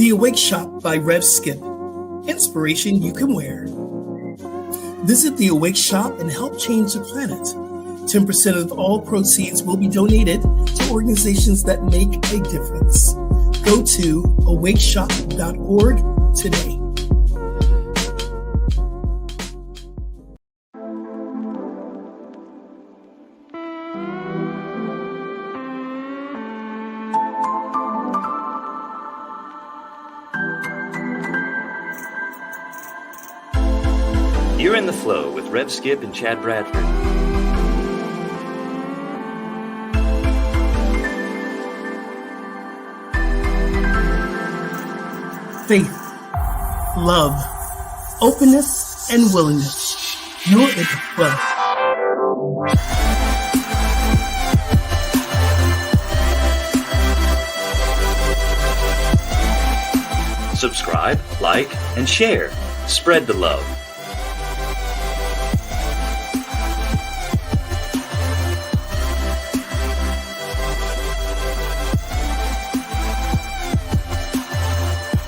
The Awake Shop by Rev Skip. Inspiration you can wear. Visit the Awake Shop and help change the planet. 10% of all proceeds will be donated to organizations that make a difference. Go to awakeshop.org today. You're in the flow with Rev Skip and Chad Bradford. Faith, love, openness, and willingness. You're in the flow. Subscribe, like, and share. Spread the love.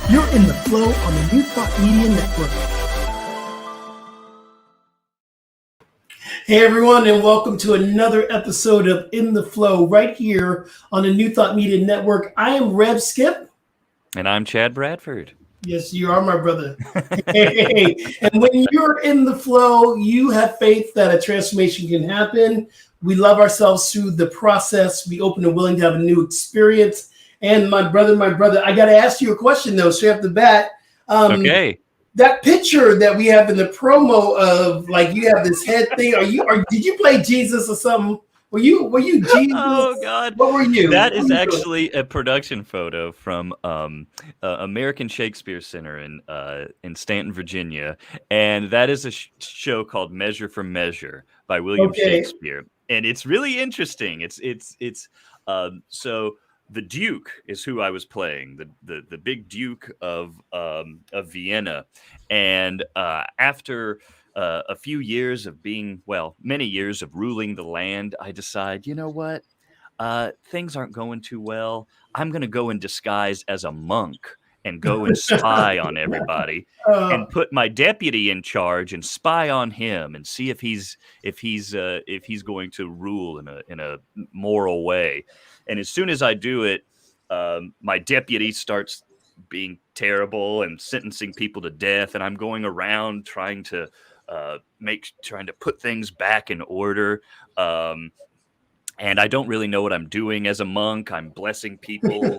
You're in the flow on the New Thought Media Network. Hey everyone, and welcome to another episode of In the Flow right here on the New Thought Media Network. I am Rev Skip. And I'm Chad Bradford. Yes, you are my brother. Hey. And when you're in the flow, you have faith that a transformation can happen. We love ourselves through the process. We open and willing to have a new experience. And my brother, I got to ask you a question though, straight off the bat. Okay. That picture that we have in the promo of like you have this head thing. Did you play Jesus or something? Were you Jesus? Oh God! What were you? That is actually a production photo from American Shakespeare Center in Stanton, Virginia, and that is a show called Measure for Measure by William Shakespeare, and it's really interesting. So. The Duke is who I was playing, the big Duke of Vienna, and after a few years of many years of ruling the land, I decide, you know what, things aren't going too well. I'm going to go in disguise as a monk and go and spy on everybody, and put my deputy in charge and spy on him and see if he's going to rule in a moral way. And as soon as I do it, my deputy starts being terrible and sentencing people to death. And I'm going around trying to put things back in order. And I don't really know what I'm doing as a monk. I'm blessing people,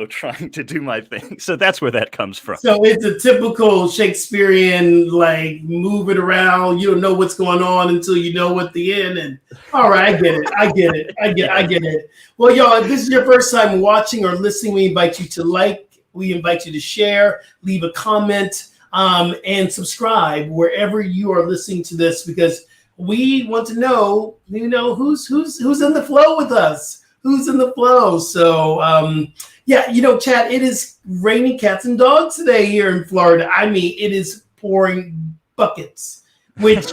trying to do my thing. So that's where that comes from. So it's a typical Shakespearean, like, move it around. You don't know what's going on until you know at the end. And all right, I get it. Well, y'all, if this is your first time watching or listening, we invite you to like, we invite you to share, leave a comment, and subscribe wherever you are listening to this, because we want to know, who's in the flow with us. Who's in the flow? So, Chad, it is raining cats and dogs today here in Florida. I mean, it is pouring buckets, which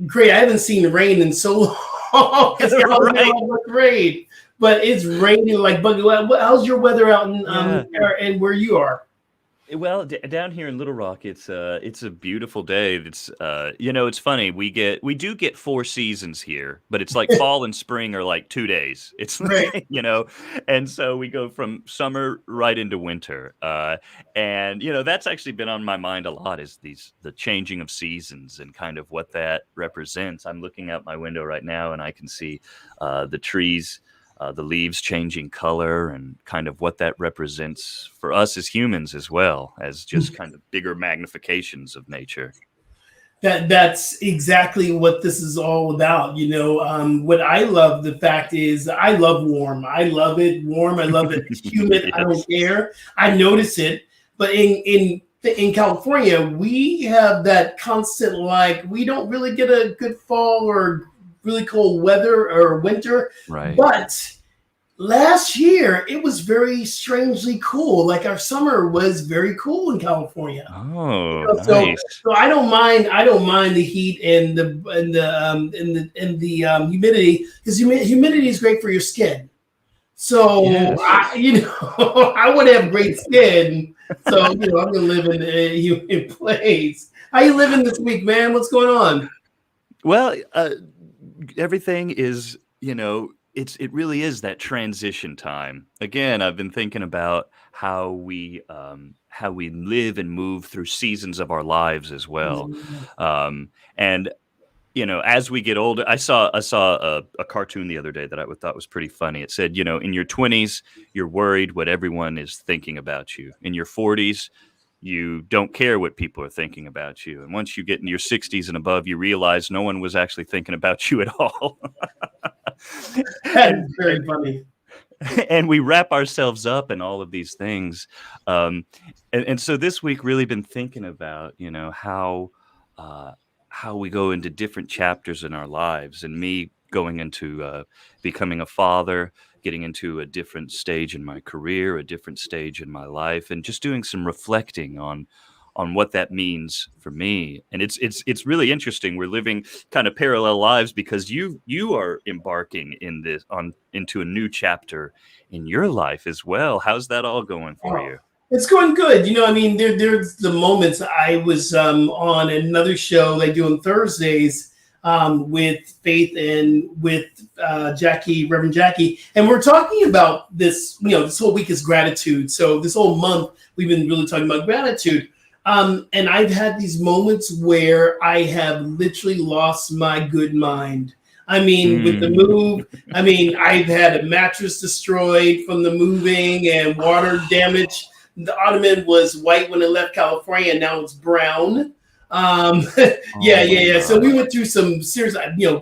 great. I haven't seen rain in so long. Right. Rain, but it's raining like buckets. How's your weather out in and where you are? Well, down here in Little Rock, it's a beautiful day. It's it's funny. We do get 4 seasons here, but it's like fall and spring are like 2 days. It's right. And so we go from summer right into winter. And that's actually been on my mind a lot, is the changing of seasons and kind of what that represents. I'm looking out my window right now and I can see the trees. The leaves changing color and kind of what that represents for us as humans, as well as just kind of bigger magnifications of nature. That's exactly what this is all about. What I love, the fact is I love warm. I love it warm. I love it humid. Yes. I don't care. I notice it. But in California, we have that constant, like, we don't really get a good fall or really cold weather or winter. Right. But last year it was very strangely cool. Like, our summer was very cool in California. Oh, nice. So I don't mind the heat and the humidity, because humidity is great for your skin. So Yes. I would have great skin. So I'm gonna live in a human place. How you living this week, man? What's going on? Well, everything is, it really is that transition time. Again, I've been thinking about how we live and move through seasons of our lives as well. Mm. And as we get older, I saw a cartoon the other day that I thought was pretty funny. It said, in your 20s, you're worried what everyone is thinking about you. In your 40s, you don't care what people are thinking about you. And once you get in your 60s and above, you realize no one was actually thinking about you at all. That and is very funny. and we wrap ourselves up in all of these things. Um, and so this week really been thinking about, uh, how we go into different chapters in our lives, and me going into becoming a father, getting into a different stage in my career, a different stage in my life, and just doing some reflecting on what that means for me. And it's really interesting. We're living kind of parallel lives because you are embarking in this on into a new chapter in your life as well. How's that all going for Oh, you? it's going good. I mean, there's the moments I was on another show they do on Thursdays with Faith and with Jackie, Reverend Jackie, and we're talking about this. This whole week is gratitude. So this whole month we've been really talking about gratitude. And I've had these moments where I have literally lost my good mind. I mean, with the Mm. move, I mean, I've had a mattress destroyed from the moving and water damage. The ottoman was white when it left California, and now it's brown. Um, Oh yeah, yeah, my yeah. So we gosh. went through some serious,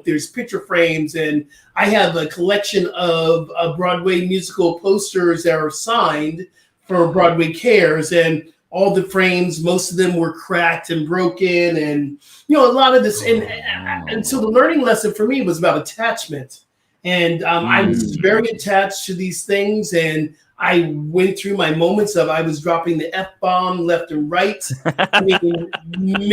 there's picture frames, and I have a collection of Broadway musical posters that are signed for Broadway Cares, and all the frames, most of them were cracked and broken, and a lot of this, Oh and so no. the learning lesson for me was about attachment, and I was Mm. very attached to these things, and I went through my moments of I was dropping the f bomb left and right. I mean,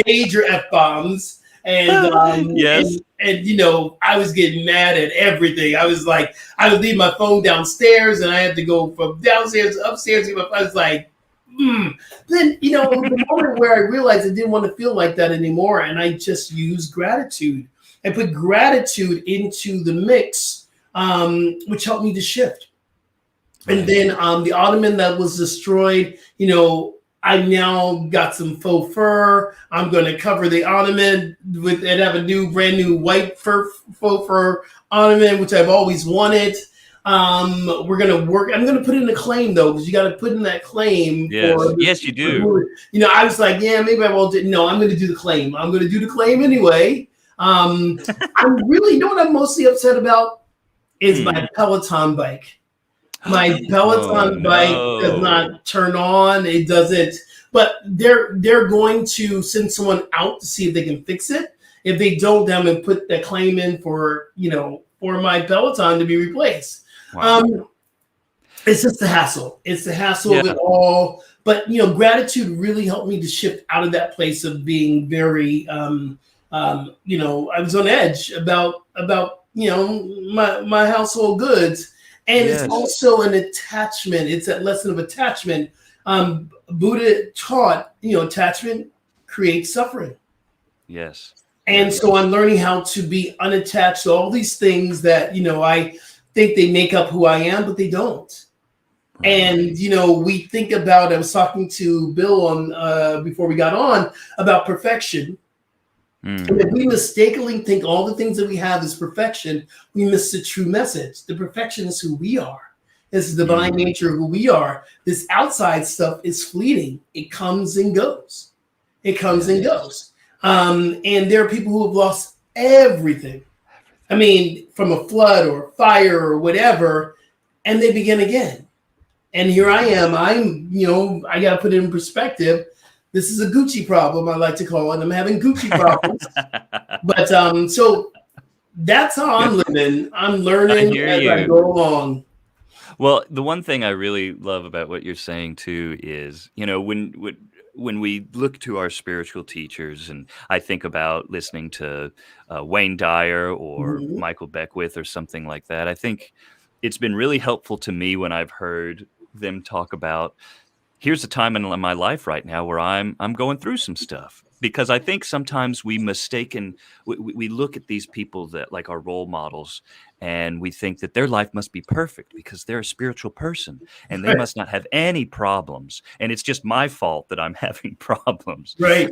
major f bombs, and Yes. I was getting mad at everything. I was like, I would leave my phone downstairs, and I had to go from downstairs to upstairs. I was like, hmm. Then it was the moment where I realized I didn't want to feel like that anymore, and I just used gratitude and put gratitude into the mix, which helped me to shift. And Right. then the ottoman that was destroyed, I now got some faux fur. I'm going to cover the ottoman with and have a brand new white faux fur ottoman, which I've always wanted. We're gonna work. I'm gonna put in a claim though, because you got to put in that claim for Yes. this. Yes, you do. I was like, yeah, maybe I won't. No, I'm gonna do the claim. I'm gonna do the claim anyway. I'm really, what I'm mostly upset about is Hmm. my Peloton bike. My Oh Peloton bike does no. not turn on. It doesn't. But they're going to send someone out to see if they can fix it. If they don't, then I'm gonna put the claim in for for my Peloton to be replaced. Wow. Um, it's just the hassle. It's the hassle of Yeah. it all. But gratitude really helped me to shift out of that place of being very I was on edge about my household goods. And it's Yes. also an attachment. It's that lesson of attachment. Buddha taught, attachment creates suffering. Yes. And Yes. so I'm learning how to be unattached to all these things that, I think they make up who I am, but they don't. Right. And we think about. I was talking to Bill on before we got on about perfection. And if Mm. we mistakenly think all the things that we have is perfection, we miss the true message. The perfection is who we are. It's the divine Mm. nature of who we are. This outside stuff is fleeting. It comes and goes. It comes and Yes. goes. And there are people who have lost everything. I mean, from a flood or fire or whatever, and they begin again. And here I Mm. am. I got to put it in perspective. This is a Gucci problem, I like to call it. I'm having Gucci problems. But so that's how I'm living. I'm I learning hear as I you. go along. Well, the one thing I really love about what you're saying too is, when we look to our spiritual teachers, and I think about listening to Wayne Dyer or Mhm. Michael Beckwith or something like that, I think it's been really helpful to me when I've heard them talk about, here's a time in my life right now where I'm going through some stuff, because I think sometimes we look at these people that like are role models, and we think that their life must be perfect because they're a spiritual person and they Right. must not have any problems, and it's just my fault that I'm having problems. Right.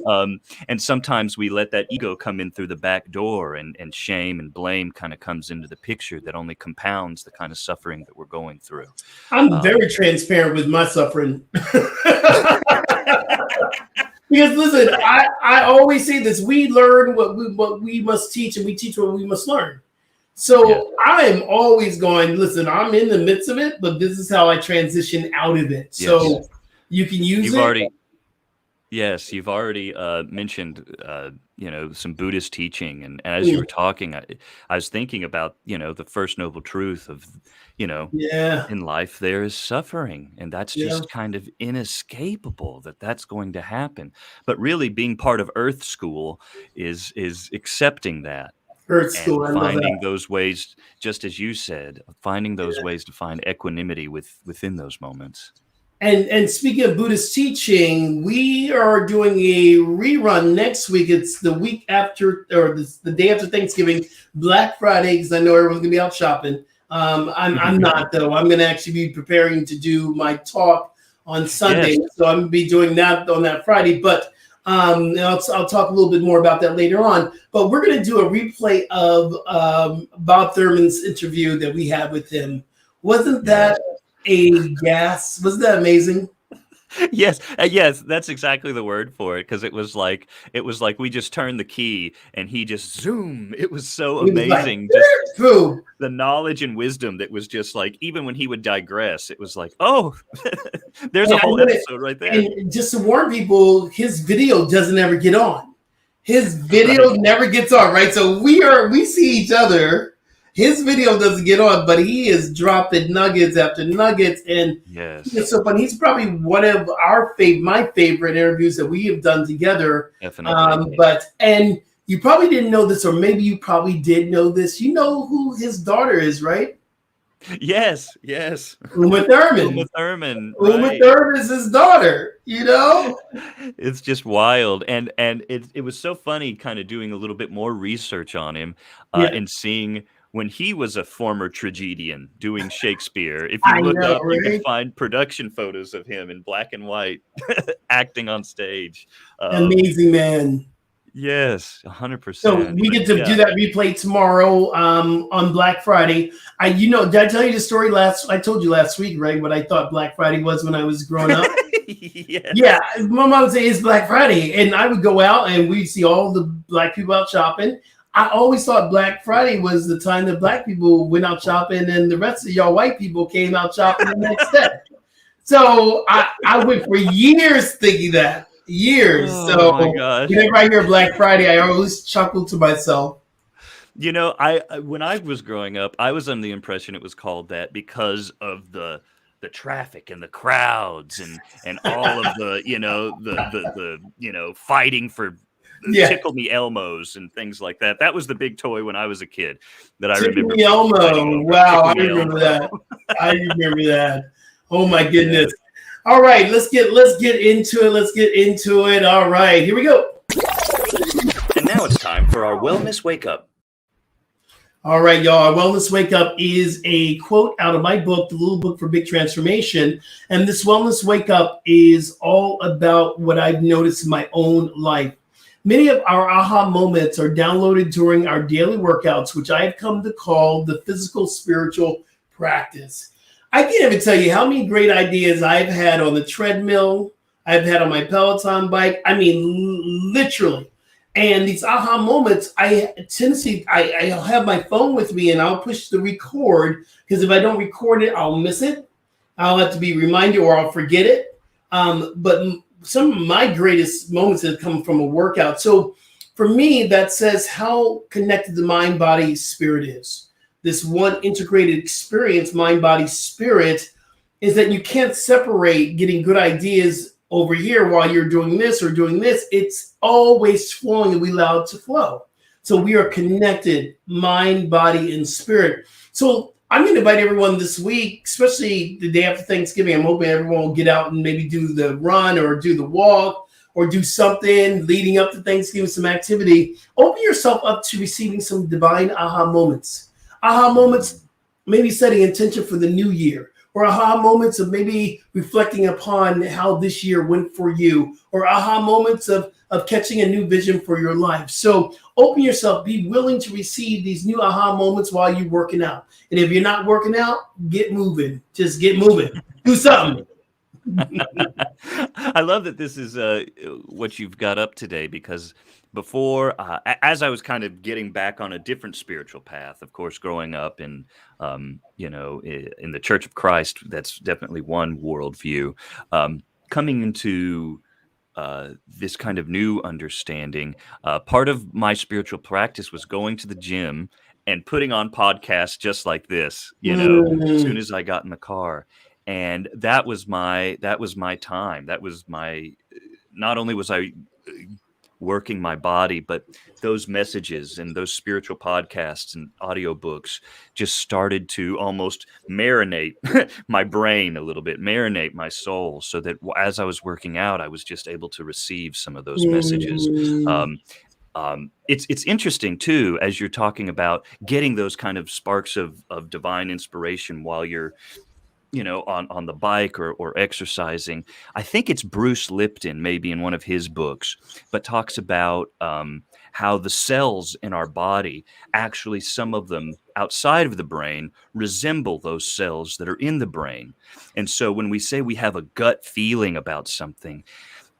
And sometimes we let that ego come in through the back door, and shame and blame kind of comes into the picture that only compounds the kind of suffering that we're going through. I'm Um, very transparent with my suffering. Because listen, I always say this: we learn what we must teach, and we teach what we must learn. yeah. So I am always going, listen, I'm in the midst of it, but this is how I transition out of it. Yes. So you can use You've it. already Yes, you've already mentioned, some Buddhist teaching, and as you Mm, were talking, I was thinking about, the first noble truth of, you know, yeah, in life there is suffering, and that's yeah. just kind of inescapable that that's going to happen. But really, being part of Earth School is accepting that Earth and school, I love that. finding those ways, just as you said, finding those ways to find equanimity within those moments. And speaking of Buddhist teaching, we are doing a rerun next week. It's the week after, or the day after Thanksgiving, Black Friday, because I know everyone's gonna be out shopping. I'm not though. I'm gonna actually be preparing to do my talk on Sunday, Yes. so I'm gonna be doing that on that Friday. But and I'll talk a little bit more about that later on. But we're gonna do a replay of Bob Thurman's interview that we had with him. Wasn't Yes. that a gas? Wasn't that amazing? Yes, that's exactly the word for it, because it was like we just turned the key and he just zoom. It was so He was like, amazing, just boom. the knowledge and wisdom that was just like, even when he would digress, it was like, oh, there's a And whole episode right there. and just to warn people, his video doesn't ever get on. His Right. video never gets on, right? So we see each other. His video doesn't get on, but he is dropping nuggets after nuggets, and it's Yes, so funny. He's probably one of my favorite interviews that we have done together. definitely. But and you probably didn't know this, or maybe you probably did know this. You know who his daughter is, right? Yes. Uma Uma Thurman. Thurman, Uma right. Thurman is his daughter. You know? It's just wild, and it was so funny kind of doing a little bit more research on him, Yeah, and seeing when he was a former tragedian doing Shakespeare. If you I look know, up, you can right? find production photos of him in black and white acting on stage. Um, Amazing man. yes, So 100%. we But get to do yeah, that replay tomorrow on Black Friday. Did I tell you the story I told you last week, right? What I thought Black Friday was when I was growing up. Yeah, yes, my mom would say it's Black Friday, and I would go out and we'd see all the black people out shopping. I always thought Black Friday was the time that black people went out shopping, and the rest of y'all white people came out shopping the next day. So I went for years thinking that. Years. oh my So gosh. whenever I hear Black Friday, I always chuckle to myself. When I was growing up, I was under the impression it was called that because of the traffic and the crowds and all of the fighting for the Yeah. tickle me Elmos and things like that. That was the big toy when I was a kid that I Tickle remember Me people fighting Elmo. over. Wow, Tickle I me remember Elmo. that. I remember that. Oh my Yeah. goodness. All right, let's get into it. Let's get into it. All right, here we go. And now it's time for our wellness wake up. All right, y'all. Our Wellness Wake Up is a quote out of my book, The Little Book for Big Transformation. And this Wellness Wake Up is all about what I've noticed in my own life. Many of our aha moments are downloaded during our daily workouts, which I have come to call the physical spiritual practice. I can't even tell you how many great ideas I've had on the treadmill, I've had on my Peloton bike. I mean, literally. And these aha moments, I'll have my phone with me and I'll push the record, because if I don't record it, I'll miss it. I'll have to be reminded or I'll forget it. But some of my greatest moments have come from a workout. So for me, that says how connected the mind, body, spirit is. This one integrated experience, mind, body, spirit, is that you can't separate getting good ideas over here while you're doing this or doing this. It's always flowing, and we allow it to flow. So we are connected, mind, body, and spirit. So I'm going to invite everyone this week, especially the day after Thanksgiving. I'm hoping everyone will get out and maybe do the run or do the walk or do something leading up to Thanksgiving, some activity. Open yourself up to receiving some divine aha moments. Aha moments, maybe setting intention for the new year, or aha moments of maybe reflecting upon how this year went for you, or aha moments of catching a new vision for your life. So open yourself, be willing to receive these new aha moments while you're working out. And if you're not working out, get moving. Just get moving. Do something. I love that this is what you've got up today, because before, as I was kind of getting back on a different spiritual path, of course, growing up in, in the Church of Christ, that's definitely one worldview. Coming into this kind of new understanding, part of my spiritual practice was going to the gym and putting on podcasts just like this, as soon as I got in the car. And that was my time. That was my, not only was I working my body, but those messages and those spiritual podcasts and audiobooks just started to almost marinate my brain a little bit, marinate my soul, so that as I was working out, I was just able to receive some of those messages. It's interesting too, as you're talking about getting those kind of sparks of divine inspiration while you're on the bike or exercising. I think it's Bruce Lipton, maybe in one of his books, but talks about how the cells in our body, actually some of them outside of the brain, resemble those cells that are in the brain. And so when we say we have a gut feeling about something,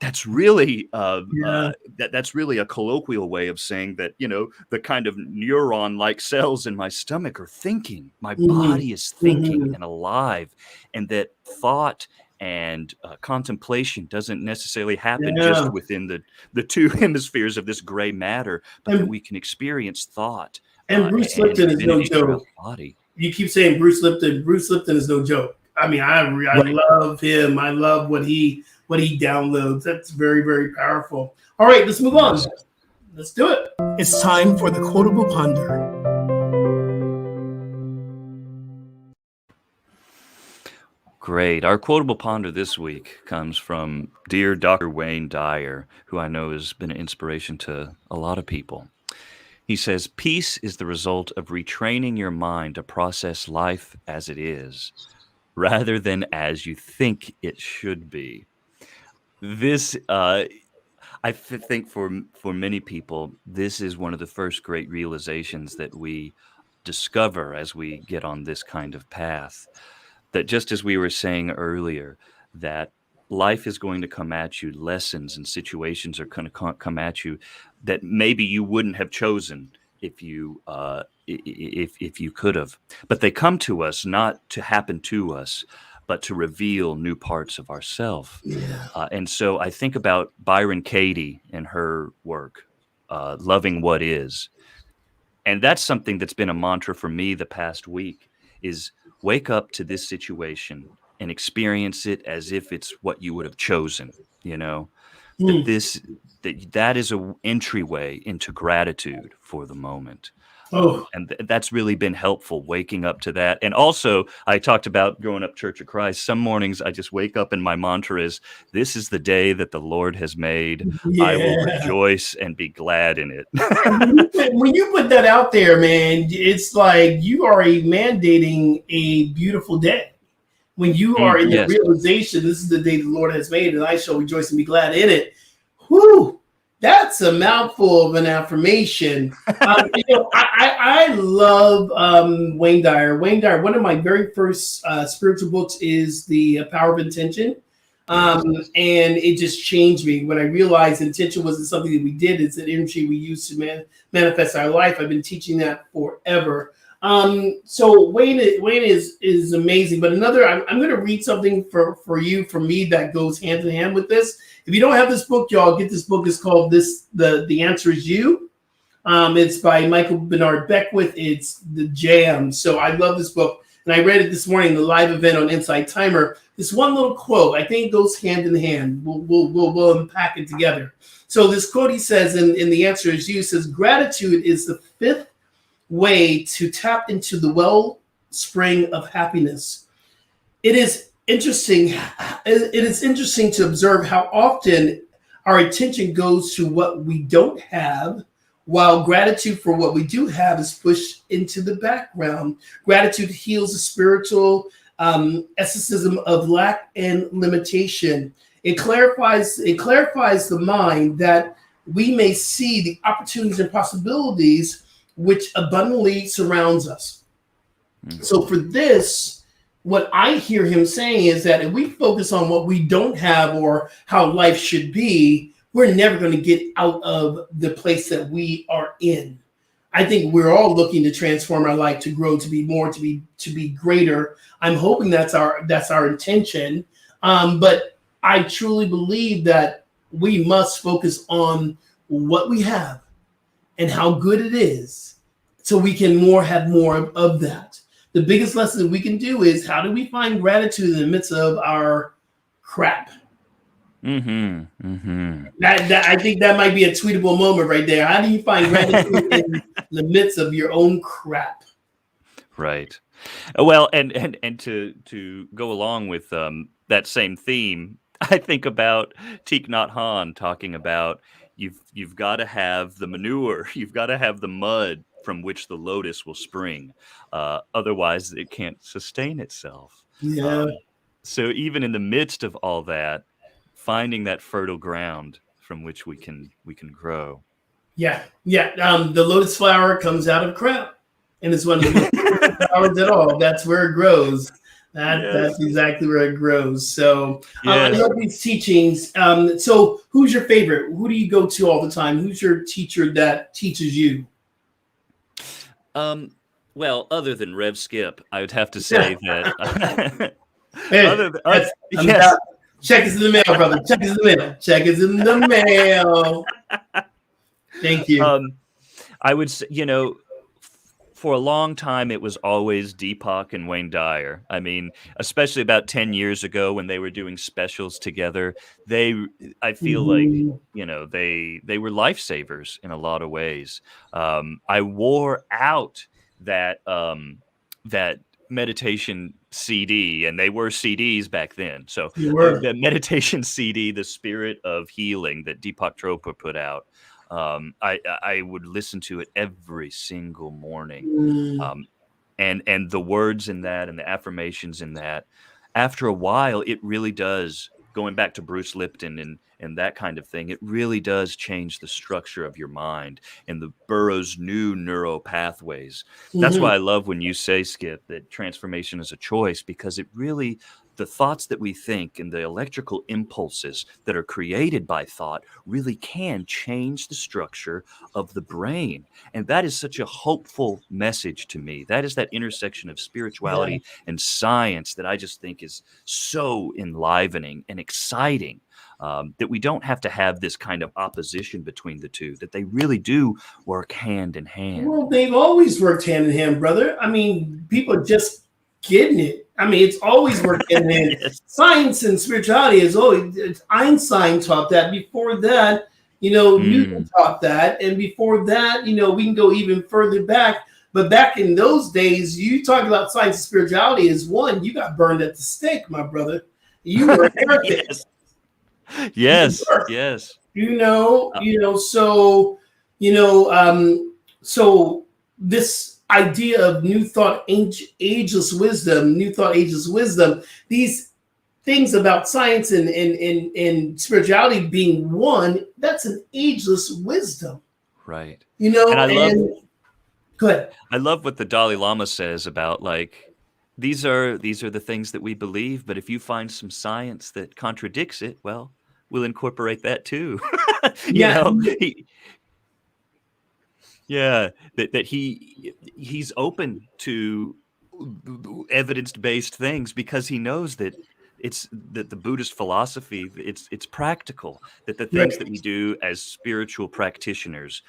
that's really that's really a colloquial way of saying that, the kind of neuron-like cells in my stomach are thinking. My body is thinking and alive, and that thought and contemplation doesn't necessarily happen just within the two hemispheres of this gray matter, but that we can experience thought and Bruce Lipton is no joke. Body. You keep saying Bruce Lipton. Bruce Lipton is no joke. I mean, I love him. I love what he downloads. That's very, very powerful. All right, let's move on. Let's do it. It's time for the Quotable Ponder. Great. Our Quotable Ponder this week comes from dear Dr. Wayne Dyer, who I know has been an inspiration to a lot of people. He says, "Peace is the result of retraining your mind to process life as it is, rather than as you think it should be." This, I think for many people, this is one of the first great realizations that we discover as we get on this kind of path. That just as we were saying earlier, that life is going to come at you, lessons and situations are going to come at you that maybe you wouldn't have chosen if you could have. But they come to us not to happen to us, but to reveal new parts of ourselves. Yeah. And so I think about Byron Katie and her work, Loving What Is. And that's something that's been a mantra for me the past week, is wake up to this situation and experience it as if it's what you would have chosen, that is an entryway into gratitude for the moment. And that's really been helpful, waking up to that. And also, I talked about growing up Church of Christ. Some mornings I just wake up and my mantra is, this is the day that the Lord has made. Yeah. I will rejoice and be glad in it. When you put that out there, man, it's like you are mandating a beautiful day. When you are in the realization, this is the day the Lord has made, and I shall rejoice and be glad in it. Whew. That's a mouthful of an affirmation. I love Wayne Dyer. Wayne Dyer, one of my very first spiritual books is The Power of Intention. And it just changed me when I realized intention wasn't something that we did. It's an energy we use to manifest our life. I've been teaching that forever. So Wayne is amazing. But I'm going to read something for me that goes hand in hand with this. If you don't have this book, y'all, get this book. It's called The Answer Is You. It's by Michael Bernard Beckwith. It's the jam. So I love this book. And I read it this morning, the live event on Insight Timer. This one little quote, I think it goes hand in hand. We'll unpack it together. So this quote he says in The Answer Is You says, gratitude is the fifth way to tap into the well spring of happiness. It is interesting. It is interesting to observe how often our attention goes to what we don't have, while gratitude for what we do have is pushed into the background. Gratitude heals the spiritual asceticism of lack and limitation. It clarifies the mind that we may see the opportunities and possibilities which abundantly surrounds us. Mm. So for this, what I hear him saying is that if we focus on what we don't have or how life should be, we're never going to get out of the place that we are in. I think we're all looking to transform our life, to grow, to be more, to be greater. I'm hoping that's our intention. But I truly believe that we must focus on what we have and how good it is, so we can have more of that. The biggest lesson we can do is, how do we find gratitude in the midst of our crap? Mm-hmm. Mm-hmm. That I think that might be a tweetable moment right there. How do you find gratitude in the midst of your own crap? Right. Well, and to go along with that same theme, I think about Thich Nhat Hanh talking about you've got to have the manure, you've got to have the mud from which the lotus will spring. Otherwise, it can't sustain itself. Yeah, Um, so even in the midst of all that, finding that fertile ground from which we can grow. yeah. The lotus flower comes out of crap, and it's one of the most beautiful flowers at all. That's where it grows. That's Yes. exactly where it grows. So I Yes. love these teachings. So who's your favorite? Who do you go to all the time? Who's your teacher that teaches you? Um, well, other than Rev Skip, I would have to Yeah, say that man, other than, that's I'm yes, about, check is in the mail, brother. Check is in the mail. Check is in the mail. Thank you. um, I would say, for a long time it was always Deepak and Wayne Dyer. I mean, especially about 10 years ago when they were doing specials together, they I feel like, Mhm. they were lifesavers in a lot of ways. I wore out that meditation CD, and they were CDs back then. So You were. the meditation CD, The Spirit of Healing, that Deepak Chopra put out, I would listen to it every single morning, Mm. um, and the words in that and the affirmations in that. After a while, it really does. Going back to Bruce Lipton and that kind of thing, it really does change the structure of your mind and the Burroughs new neural pathways. That's Mhm. why I love when you say, Skip, that transformation is a choice, because it really, the thoughts that we think and the electrical impulses that are created by thought really can change the structure of the brain. And that is such a hopeful message to me. That is that intersection of Yeah. spirituality and science that I just think is so enlivening and exciting. That we don't have to have this kind of opposition between the two, that they really do work hand in hand. Well, they've always worked hand in hand, brother. I mean, people are just getting it. I mean, it's always worked hand in hand. Yes. Science and spirituality is always, Einstein taught that. Before that, Newton Mm, taught that. And before that, we can go even further back. But back in those days, you talk about science and spirituality as one, you got burned at the stake, my brother. You were a heretic. yes. You Yes. were. Yes. you know Uh, you know so so this idea of new thought ageless wisdom, these things about science and spirituality being one, that's an ageless wisdom, right. And and go ahead. I love what the Dalai Lama says about, like, these are the things that we believe, but if you find some science that contradicts it, well, we'll incorporate that too. you Yeah. know, he Yeah, that he's open to evidence-based things, because he knows that it's that the Buddhist philosophy, it's practical, that the things that we Right. do as spiritual practitioners,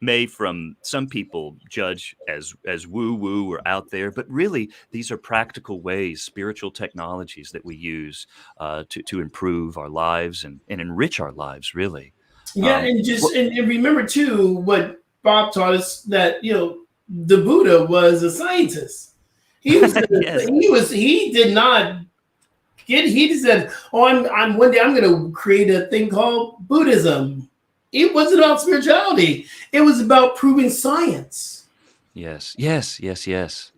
may from some people judge as woo-woo or out there, but really these are practical ways, spiritual technologies that we use to improve our lives and enrich our lives, really. Yeah, Um, and what, just and remember too what Bob taught us, that the Buddha was a scientist. He was Yes. he did not he just said, "Oh, I'm one day I'm going to create a thing called Buddhism." It wasn't about spirituality. It was about proving science. Yes. Yes. Yes. Yes.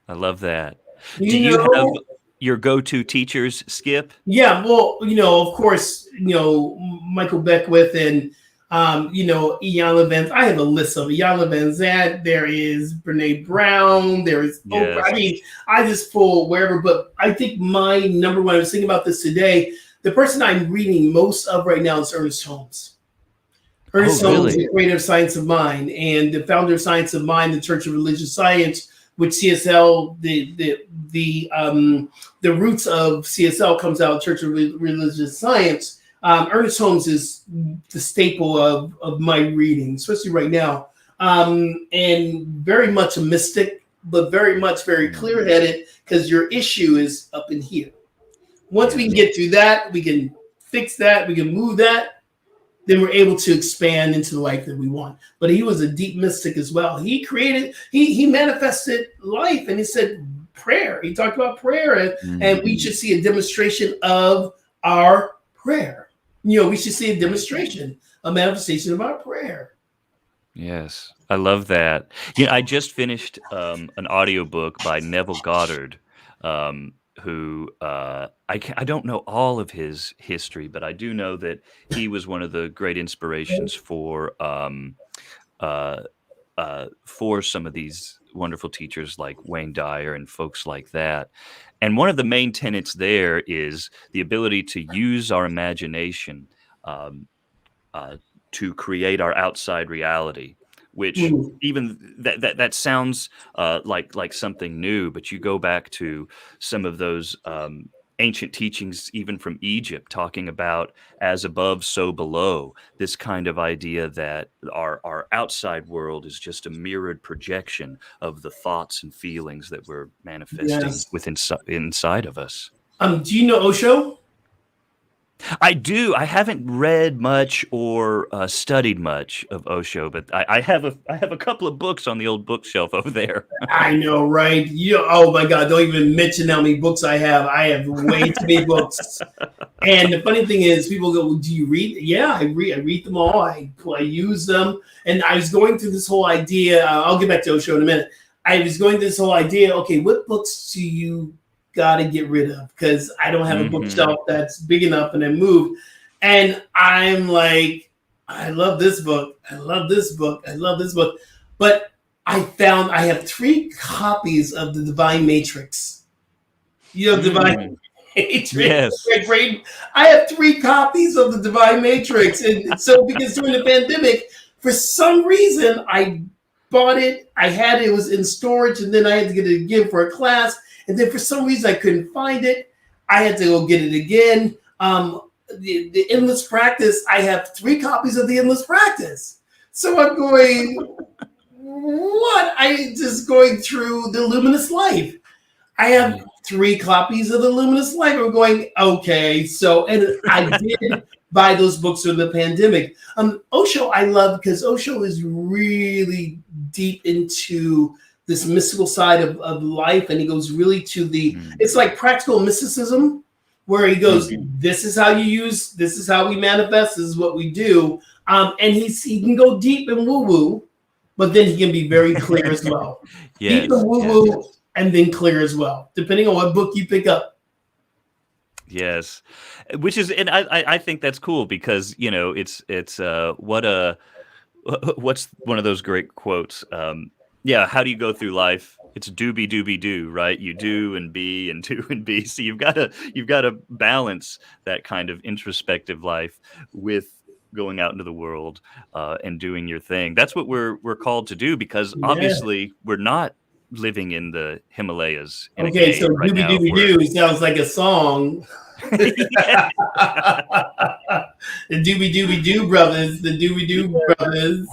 I love that. Do You you have know, your go-to teachers, Skip? yeah. Well, of course, Michael Beckwith and Ian Levin. I have a list of Ian Levin. That there is Brene Brown. There is Oprah. I Yes. mean, I just pull wherever. But I think my number one. I was thinking about this today. The person I'm reading most of right now is Ernest Holmes. Oh, Ernest Holmes, really? the creator of Science of Mind and the founder of Science of Mind, the Church of Religious Science, which CSL, the roots of CSL comes out of Church of Religious Science. Ernest Holmes is the staple of my reading, especially right now, and very much a mystic, but very clear-headed, because your issue is up in here. Once we can Yes. get through that, we can fix that, we can move that, then we're able to expand into the life that we want. But he was a deep mystic as well. He manifested life, and he said prayer. He talked about prayer, and we should see a demonstration of our prayer. We should see a demonstration, a manifestation of our prayer. Yes. I love that. I just finished an audiobook by Neville Goddard, who I don't know all of his history, but I do know that he was one of the great inspirations for some of these wonderful teachers like Wayne Dyer and folks like that. And one of the main tenets there is the ability to use our imagination um, to create our outside reality, which Mm, even that sounds like something new, but you go back to some of those ancient teachings, even from Egypt, talking about as above, so below. This kind of idea that our outside world is just a mirrored projection of the thoughts and feelings that we're manifesting yes. within inside of us. Do you know Osho? I do. I haven't read much or studied much of Osho, but I have a couple of books on the old bookshelf over there. I know, right? Oh my God! Don't even mention how many books I have. I have way too many books. And the funny thing is, people go, "Do you read?" Yeah, I read. I read them all. I use them. And I was going through this whole idea. I'll get back to Osho in a minute. I was going through this whole idea. Okay, what books do you got to get rid of? Because I don't have a Hmm. bookshelf that's big enough, and I move. And I'm like, I love this book. I love this book. I love this book. But I found I have 3 copies of the Divine Matrix. Divine Mm. Matrix. Yes. Great. I have 3 copies of the Divine Matrix, and so because during the pandemic, for some reason, I bought it. I had it. It was in storage, and then I had to get it again for a class. And then for some reason, I couldn't find it. I had to go get it again. The Endless Practice. I have 3 copies of the Endless Practice. So I'm going. What? I just going through the Luminous Life. I have 3 copies of the Luminous Life. I'm going, okay. So, and I did buy those books during the pandemic. Osho, I love because Osho is really deep into this mystical side of life. And he goes really to it's like practical mysticism, where he goes, Mhm. this is how you use, this is how we manifest, this is what we do. And he can go deep and woo woo, but then he can be very clear as well. Deep and Yes. woo Yes. woo, and then clear as well, depending on what book you pick up. Yes. Which is, and I think that's cool because it's what's one of those great quotes? Yeah, how do you go through life? It's doobie doobie do, right? You do and be and do and be. So you've got to balance that kind of introspective life with going out into the world and doing your thing. That's what we're called to do because Yeah. obviously we're not living in the Himalayas in a Okay, so cave right Doobie now. If Doobie we're Doo sounds like a song. Yeah. The Doobie Doobie Doo brothers, the Doobie Doo brothers.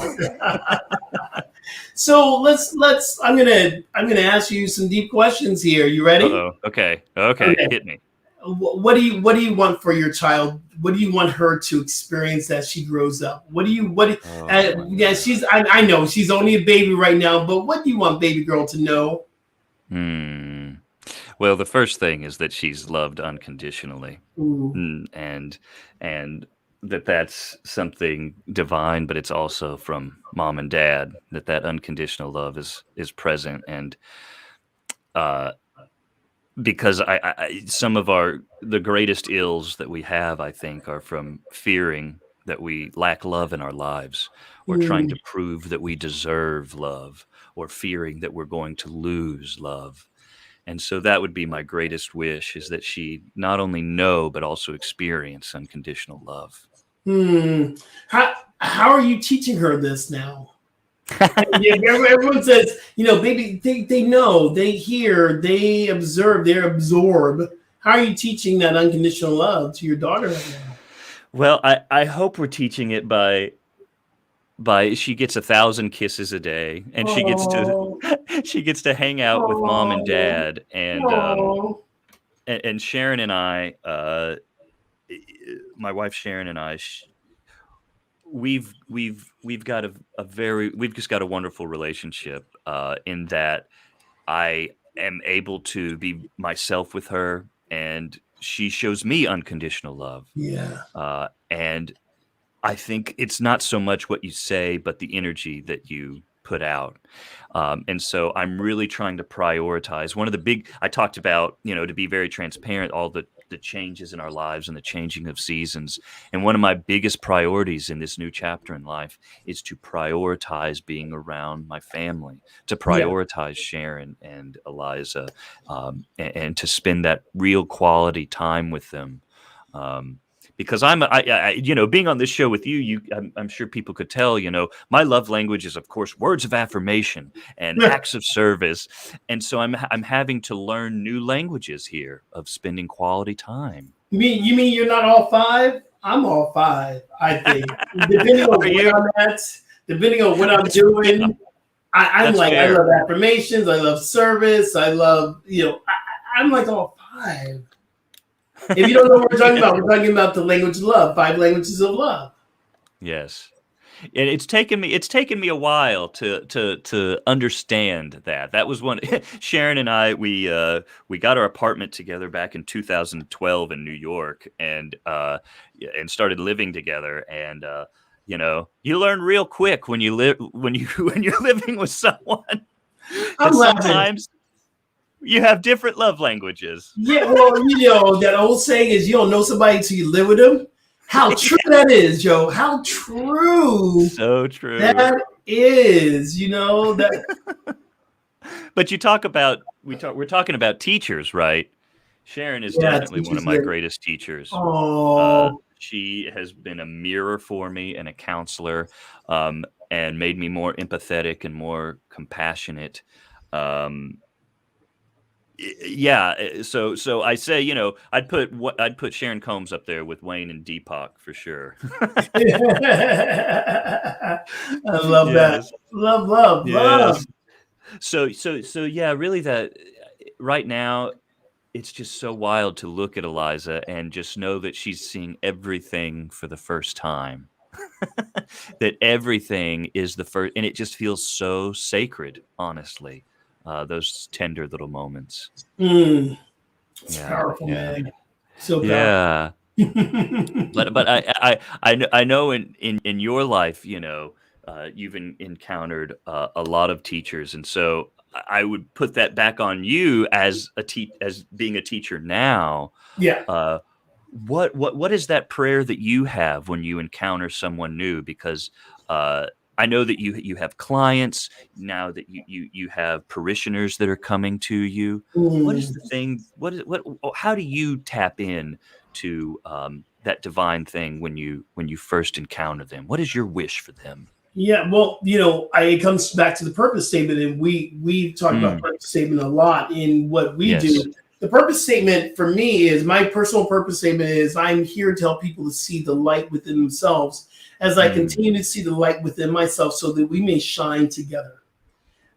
So let's. I'm gonna ask you some deep questions here. You ready? Uh-oh. Okay. Okay. Okay. Hit me. what do you want for your child? What do you want her to experience as she grows up? Yeah, I know she's only a baby right now, but what do you want baby girl to know? Hmm. Well, the first thing is that she's loved unconditionally. Ooh. And that's something divine, but it's also from mom and dad, that unconditional love is present. And uh because some of the greatest ills that we have, I think, are from fearing that we lack love in our lives, or trying Mm. to prove that we deserve love, or fearing that we're going to lose love. And so that would be my greatest wish, is that she not only know but also experience unconditional love. Hmm. How are you teaching her this now? Yeah, everyone says, baby, they know, they hear, they observe, they absorb. How are you teaching that unconditional love to your daughter right now? Well, I hope we're teaching it by she gets 1,000 kisses a day, and she gets to Oh, she gets to hang out with mom and oh, dad, oh. and Sharon and I, my wife Sharon and I, we've got we've just got a wonderful relationship, in that I am able to be myself with her, and she shows me unconditional love. Yeah. And I think it's not so much what you say, but the energy that you put out. And so I'm really trying to prioritize. I talked about, to be very transparent, all the changes in our lives and the changing of seasons. And one of my biggest priorities in this new chapter in life is to prioritize being around my family, to Yeah. prioritize Sharon and Eliza, and to spend that real quality time with them. Because being on this show with I'm sure people could tell, my love language is, of course, words of affirmation and acts of service. And so I'm having to learn new languages here of spending quality time. You mean you're not all five? I'm all five, I think. Depending on Are where you? I'm at, depending on what I'm Yeah, doing, I'm that's like, I fair. love affirmations, I love service, I love, I'm like all five. If you don't know what we're talking Yeah. about, we're talking about the language of love, five languages of love. Yes. And it's taken me a while to understand that. That was one. Sharon and I, we got our apartment together back in 2012 in New York, and started living together. And you learn real quick when you live when you when you're living with someone I'm that laughing. sometimes you have different love languages. Yeah, well, that old saying is you don't know somebody until you live with them. How true Yeah, that is, Joe. How true so true. that is. That. But we're talking about teachers, right? Sharon is Yeah, definitely one of teachers. my Yeah. greatest teachers. Oh, She has been a mirror for me and a counselor, and made me more empathetic and more compassionate. Um, yeah. So I say, I'd put Sharon Combs up there with Wayne and Deepak for sure. I love that. Yes. Love, love, love. Yes. So yeah, really, that right now it's just so wild to look at Eliza and just know that she's seeing everything for the first time. That everything is the first, and it just feels so sacred, honestly. Those tender little moments. Mm, it's Yeah, powerful, yeah, man. So powerful. yeah. But I know in your life, you've encountered a lot of teachers, and so I would put that back on you as as being a teacher now. Yeah. Uh, what is that prayer that you have when you encounter someone new? Because uh, I know that you have clients now, that you have parishioners that are coming to you. What is Mm. the thing? What? How do you tap in to that divine thing when you first encounter them? What is your wish for them? Yeah, well, it comes back to the purpose statement, and we talk about Mm, purpose statement a lot in what we yes. do. The purpose statement for me is my personal purpose statement is I'm here to help people to see the light within themselves as I Mm, continue to see the light within myself, so that we may shine together.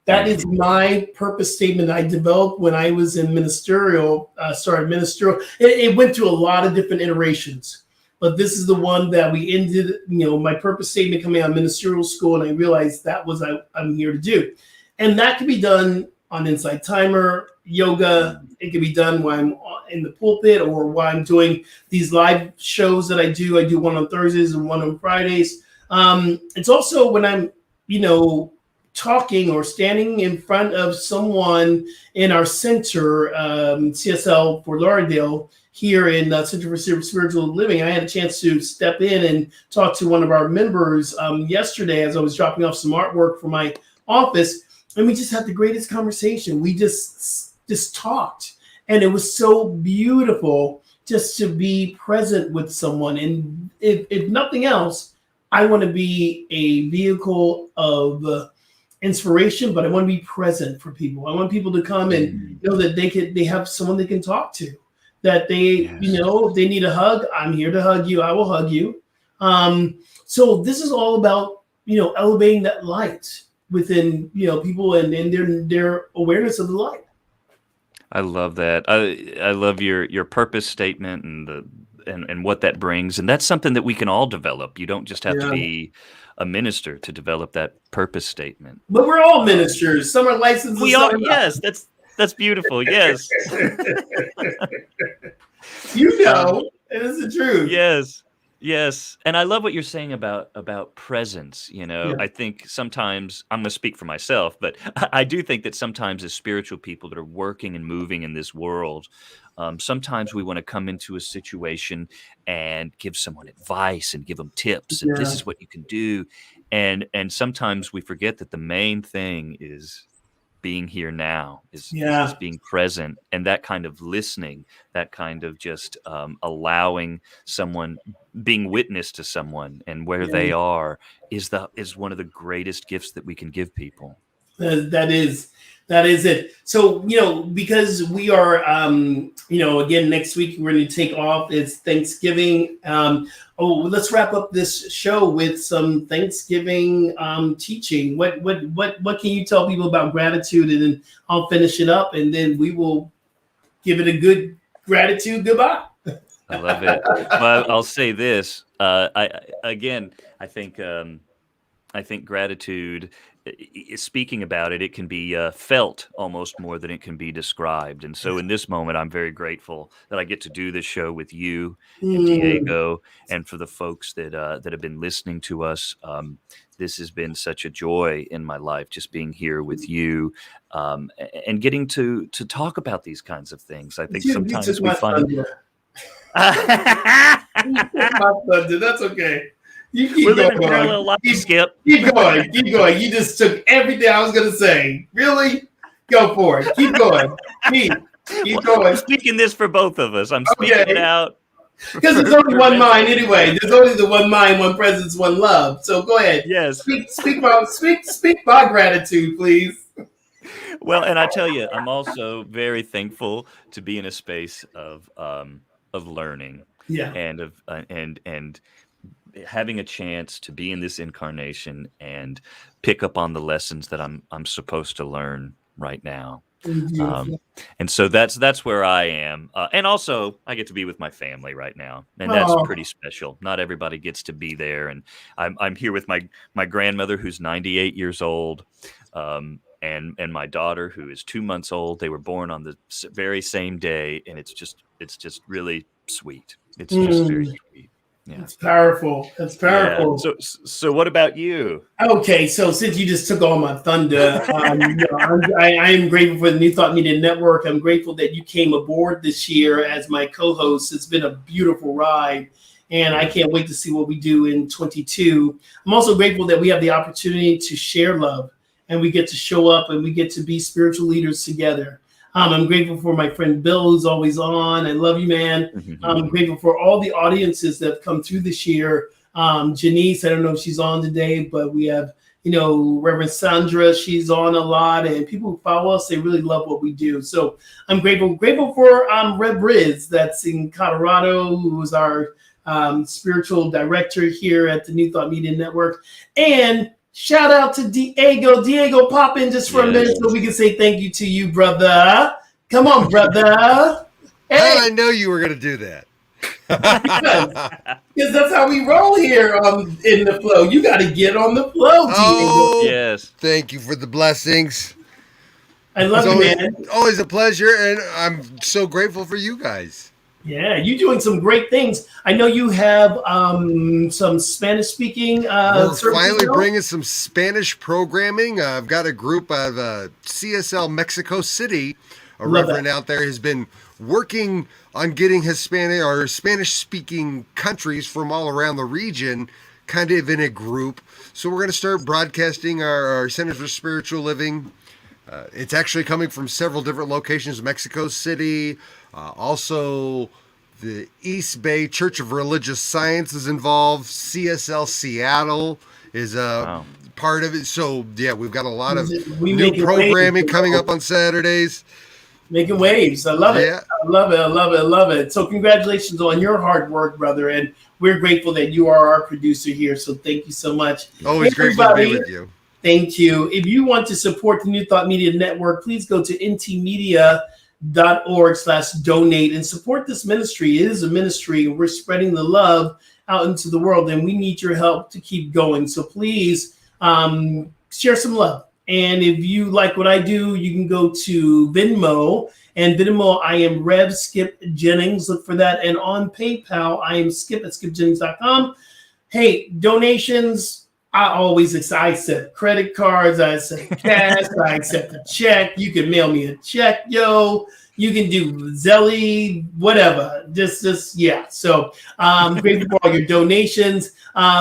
That is my purpose statement I developed when I was in ministerial, started ministerial. It went through a lot of different iterations, but this is the one that we ended, my purpose statement coming out of ministerial school, and I realized that was I'm here to do. And that can be done on Insight Timer, yoga. It can be done while I'm in the pulpit or while I'm doing these live shows that I do. I do one on Thursdays and one on Fridays. It's also when I'm, talking or standing in front of someone in our center, CSL for Lauderdale, here in Center for Spiritual Living. I had a chance to step in and talk to one of our members yesterday as I was dropping off some artwork for my office, and we just had the greatest conversation. We just talked, and it was so beautiful just to be present with someone. And if nothing else, I want to be a vehicle of inspiration, but I want to be present for people. I want people to come and know that they have someone they can talk to, that they, if they need a hug, I'm here to hug you. I will hug you. So this is all about, elevating that light within, people and their awareness of the light. I love that. I love your purpose statement and what that brings. And that's something that we can all develop. You don't just have to be a minister to develop that purpose statement. But we're all ministers. Some are licensed. We are. Yes, that's beautiful. Yes. It is the truth. Yes. And I love what you're saying about presence. I think sometimes, I'm going to speak for myself, but I do think that sometimes as spiritual people that are working and moving in this world, sometimes we want to come into a situation and give someone advice and give them tips and this is what you can do. And sometimes we forget that the main thing is being here now, is being present, and that kind of listening, that kind of just allowing someone, being witness to someone and where they are is one of the greatest gifts that we can give people. That is it. So, because we are, again, next week, we're going to take off. It's Thanksgiving. Let's wrap up this show with some Thanksgiving teaching. What can you tell people about gratitude? And then I'll finish it up, and then we will give it a good gratitude goodbye. I love it. Well, I'll say this. I think gratitude, speaking about it, it can be felt almost more than it can be described. And so in this moment, I'm very grateful that I get to do this show with you and Diego, and for the folks that have been listening to us. This has been such a joy in my life, just being here with you and getting to talk about these kinds of things. I think sometimes we find... My thunder. That's okay. You keep going. Skip. Keep going. You just took everything I was going to say. Really? Go for it. Keep going. Keep going. I'm speaking this for both of us. I'm speaking it out. Because there's only one mind anyway. There's only the one mind, one presence, one love. So go ahead. Yes. Speak my gratitude, please. Well, and I tell you, I'm also very thankful to be in a space of learning. Yeah. And having a chance to be in this incarnation and pick up on the lessons that I'm supposed to learn right now. And so that's where I am. And also I get to be with my family right now. And that's pretty special. Not everybody gets to be there. And I'm here with my grandmother, who's 98 years old. And my daughter, who is 2 months old. They were born on the very same day. And it's just really sweet. It's just very sweet. Yeah. It's powerful. That's powerful. Yeah. So what about you? Okay, so since you just took all my thunder, I am grateful for the New Thought Media Network. I'm grateful that you came aboard this year as my co-host. It's been a beautiful ride, and I can't wait to see what we do in 22. I'm also grateful that we have the opportunity to share love, and we get to show up, and we get to be spiritual leaders together. I'm grateful for my friend Bill, who's always on. I love you, man. I'm grateful for all the audiences that have come through this year. Janice, I don't know if she's on today, but we have, Reverend Sandra, she's on a lot. And people who follow us, they really love what we do. So I'm grateful for Rev Riz, that's in Colorado, who is our spiritual director here at the New Thought Media Network. And Shout out to Diego. Diego, pop in just for a minute so we can say thank you to you, brother. Come on, brother. Hey. How did I know you were going to do that? Because that's how we roll here in the flow. You got to get on the flow, Diego. Oh, yes. Thank you for the blessings. I love you, man. Always a pleasure, and I'm so grateful for you guys. Yeah, you're doing some great things. I know you have some Spanish-speaking We're finally bringing some Spanish programming. I've got a group of CSL Mexico City. A reverend out there has been working on getting Hispanic or Spanish-speaking countries from all around the region kind of in a group. So we're going to start broadcasting our Centers for Spiritual Living. It's actually coming from several different locations, Mexico City, also the East Bay Church of Religious Science is involved. CSL Seattle is part of it. So, yeah, we've got a lot of new programming coming up on Saturdays. Making waves. I love it. Yeah. I love it. I love it. I love it. So congratulations on your hard work, brother. And we're grateful that you are our producer here. So thank you so much. Always grateful to be with you. Thank you. If you want to support the New Thought Media Network, please go to ntmedia.org/donate and support this ministry. It is a ministry, and we're spreading the love out into the world, and we need your help to keep going. So please share some love. And if you like what I do, you can go to Venmo. And Venmo, I am Rev Skip Jennings. Look for that. And on PayPal, I am Skip at skipjennings.com. Hey, donations. I accept credit cards. I accept cash. I accept a check. You can mail me a check, yo. You can do Zelly, whatever. Yeah. So grateful for all your donations.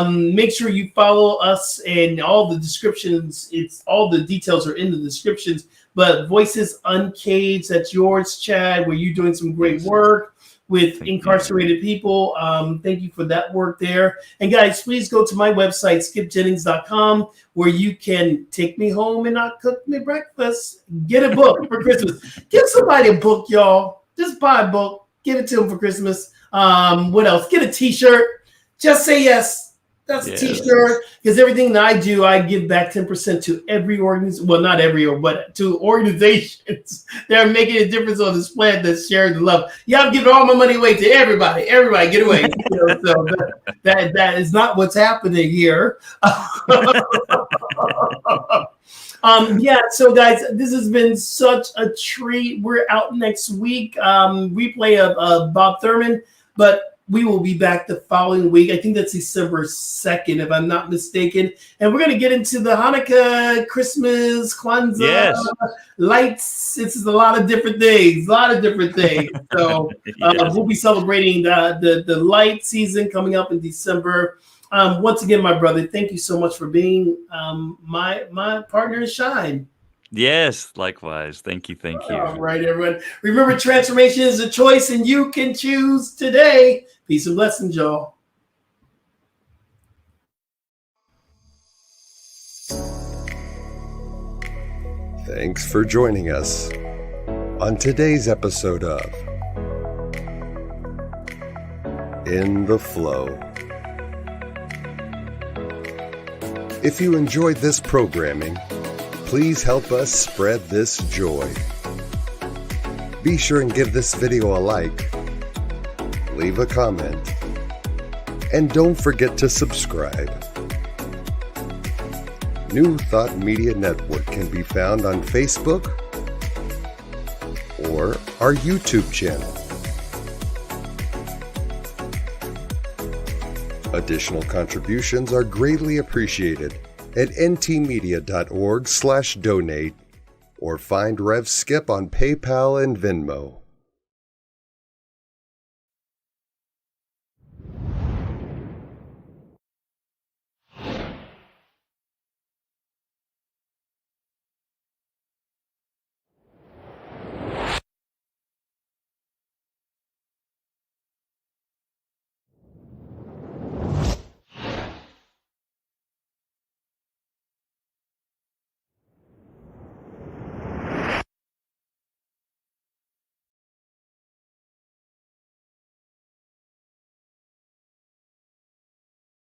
Make sure you follow us and all the descriptions. All the details are in the descriptions. But Voices Uncaged, that's yours, Chad, where you're doing some great work with incarcerated people. Thank you for that work there. And guys, please go to my website, skipjennings.com, where you can take me home and not cook me breakfast. Get a book for Christmas. Give somebody a book, y'all. Just buy a book. Give it to them for Christmas. What else? Get a t-shirt. Just say yes. That's a t-shirt. Because everything that I do, I give back 10% to every organization. Well, not every, but to organizations that are making a difference on this planet that's sharing the love. Yeah, I'm giving all my money away to everybody. Everybody, get away. So that is not what's happening here. So guys, this has been such a treat. We're out next week. Replay of Bob Thurman, but we will be back the following week. I think that's December 2nd, if I'm not mistaken. And we're going to get into the Hanukkah, Christmas, Kwanzaa, lights. It's a lot of different things. So we'll be celebrating the light season coming up in December. Once again, my brother, thank you so much for being my partner in shine. Yes, likewise. Thank you. All right, everyone. Remember, transformation is a choice, and you can choose today. Peace and blessings, y'all. Thanks for joining us on today's episode of In the Flow. If you enjoyed this programming, please help us spread this joy. Be sure and give this video a like, leave a comment, and don't forget to subscribe. New Thought Media Network can be found on Facebook or our YouTube channel. Additional contributions are greatly appreciated at ntmedia.org/donate or find Rev Skip on PayPal and Venmo.